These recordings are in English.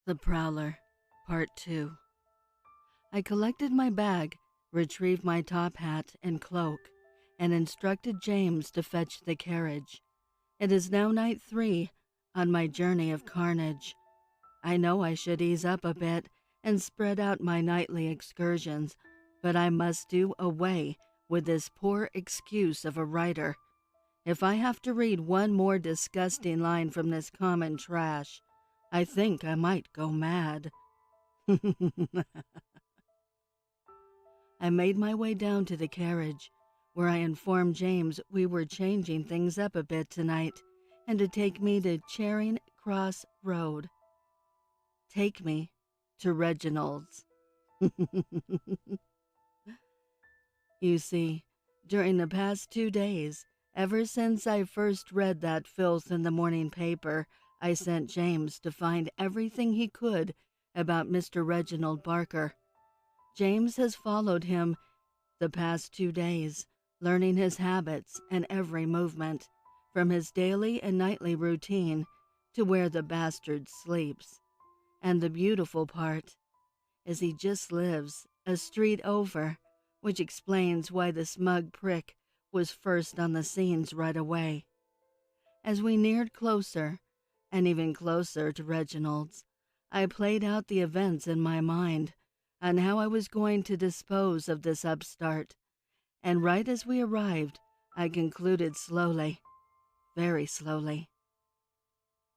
The Prowler, Part 2. I collected my bag, retrieved my top hat and cloak, and instructed James to fetch the carriage. It is now night 3 on my journey of carnage. I know I should ease up a bit and spread out my nightly excursions, but I must do away with this poor excuse of a writer. If I have to read one more disgusting line from this common trash, I think I might go mad. I made my way down to the carriage, where I informed James we were changing things up a bit tonight and to take me to Charing Cross Road. Take me to Reginald's. You see, during the past 2 days, ever since I first read that filth in the morning paper, I sent James to find everything he could about Mr. Reginald Barker. James has followed him the past 2 days, learning his habits and every movement, from his daily and nightly routine to where the bastard sleeps. And the beautiful part is he just lives a street over, which explains why the smug prick was first on the scenes right away. As we neared closer, and even closer to Reginald's, I played out the events in my mind on how I was going to dispose of this upstart, and right as we arrived, I concluded slowly, very slowly.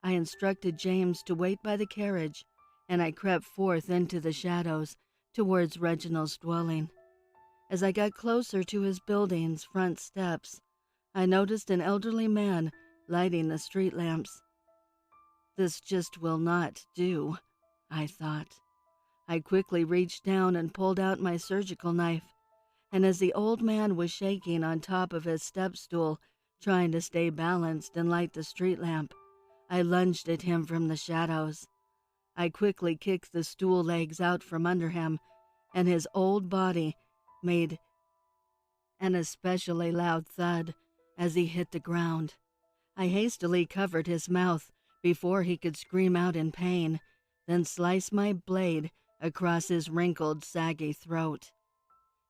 I instructed James to wait by the carriage, and I crept forth into the shadows towards Reginald's dwelling. As I got closer to his building's front steps, I noticed an elderly man lighting the street lamps. This just will not do, I thought. I quickly reached down and pulled out my surgical knife, and as the old man was shaking on top of his step stool, trying to stay balanced and light the street lamp, I lunged at him from the shadows. I quickly kicked the stool legs out from under him, and his old body made an especially loud thud as he hit the ground. I hastily covered his mouth before he could scream out in pain, then sliced my blade across his wrinkled, saggy throat.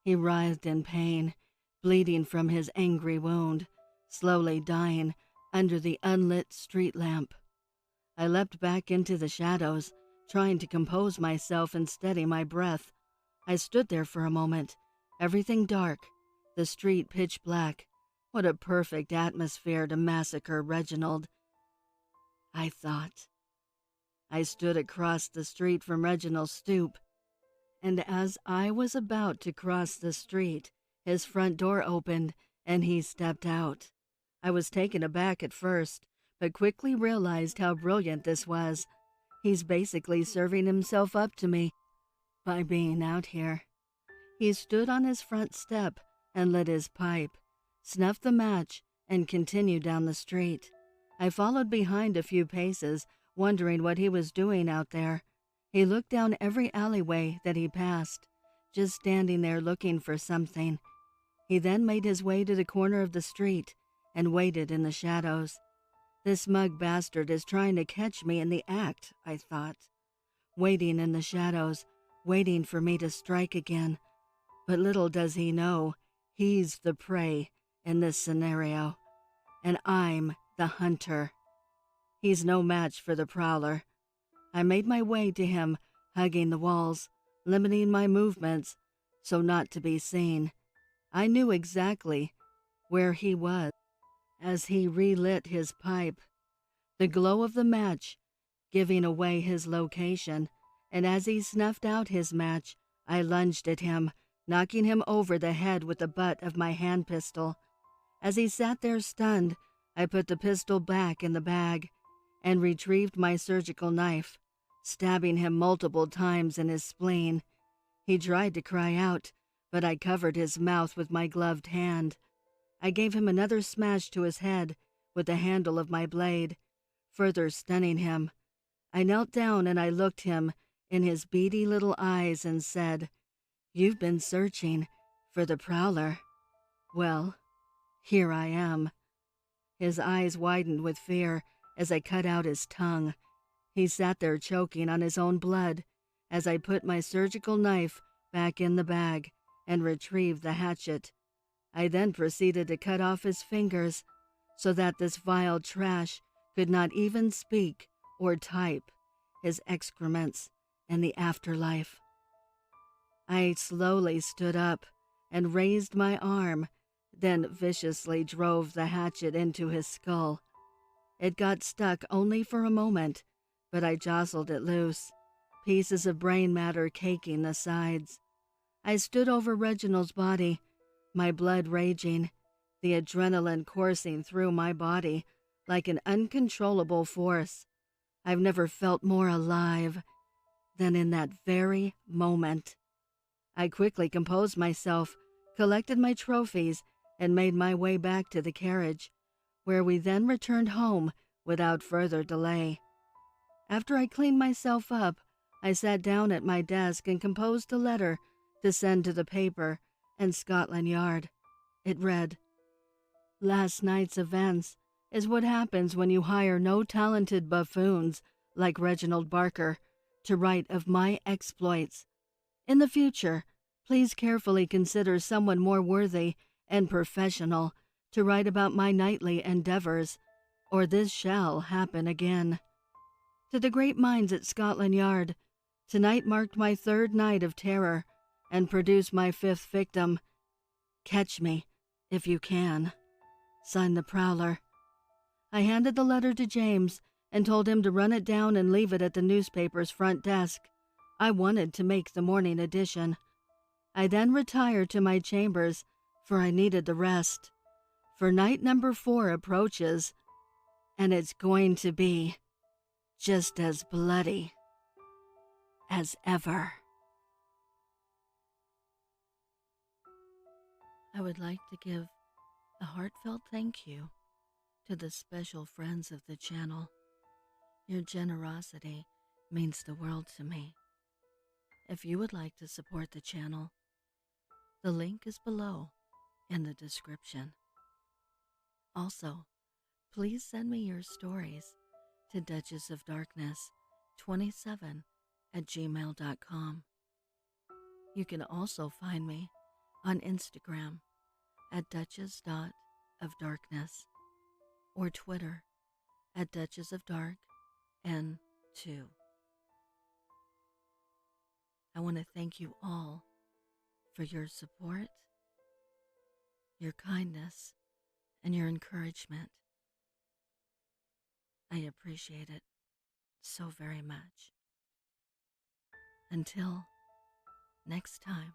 He writhed in pain, bleeding from his angry wound, slowly dying under the unlit street lamp. I leapt back into the shadows, trying to compose myself and steady my breath. I stood there for a moment, everything dark, the street pitch black. What a perfect atmosphere to massacre Reginald, I thought. I stood across the street from Reginald's stoop, and as I was about to cross the street, his front door opened and he stepped out. I was taken aback at first, but quickly realized how brilliant this was. He's basically serving himself up to me by being out here. He stood on his front step and lit his pipe, snuffed the match, and continued down the street. I followed behind a few paces, wondering what he was doing out there. He looked down every alleyway that he passed, just standing there looking for something. He then made his way to the corner of the street and waited in the shadows. This smug bastard is trying to catch me in the act, I thought. Waiting in the shadows, waiting for me to strike again. But little does he know, he's the prey in this scenario, and I'm the hunter. He's no match for the Prowler. I made my way to him, hugging the walls, limiting my movements so not to be seen. I knew exactly where he was as he relit his pipe, the glow of the match giving away his location, and as he snuffed out his match, I lunged at him, knocking him over the head with the butt of my hand pistol. As he sat there stunned, I put the pistol back in the bag and retrieved my surgical knife, stabbing him multiple times in his spleen. He tried to cry out, but I covered his mouth with my gloved hand. I gave him another smash to his head with the handle of my blade, further stunning him. I knelt down and I looked him in his beady little eyes and said, "You've been searching for the Prowler. Well, here I am." His eyes widened with fear as I cut out his tongue. He sat there choking on his own blood as I put my surgical knife back in the bag and retrieved the hatchet. I then proceeded to cut off his fingers so that this vile trash could not even speak or type his excrements in the afterlife. I slowly stood up and raised my arm, then viciously drove the hatchet into his skull. It got stuck only for a moment, but I jostled it loose, pieces of brain matter caking the sides. I stood over Reginald's body, my blood raging, the adrenaline coursing through my body like an uncontrollable force. I've never felt more alive than in that very moment. I quickly composed myself, collected my trophies, and made my way back to the carriage, where we then returned home without further delay. After I cleaned myself up, I sat down at my desk and composed a letter to send to the paper and Scotland Yard. It read, "Last night's events is what happens when you hire no talented buffoons like Reginald Barker to write of my exploits. In the future, please carefully consider someone more worthy and professional to write about my nightly endeavors, or this shall happen again. To the great minds at Scotland Yard, tonight marked my third night of terror and produced my fifth victim. Catch me, if you can." Signed the Prowler. I handed the letter to James and told him to run it down and leave it at the newspaper's front desk. I wanted to make the morning edition. I then retired to my chambers, for I needed the rest. For night number 4 approaches, and it's going to be just as bloody as ever. I would like to give a heartfelt thank you to the special friends of the channel. Your generosity means the world to me. If you would like to support the channel, the link is below in the description. Also, please send me your stories to duchessofdarkness27@gmail.com. You can also find me on Instagram at duchess.ofdarkness or Twitter at duchessofdarkn2. I want to thank you all for your support, your kindness, and your encouragement. I appreciate it so very much. Until next time.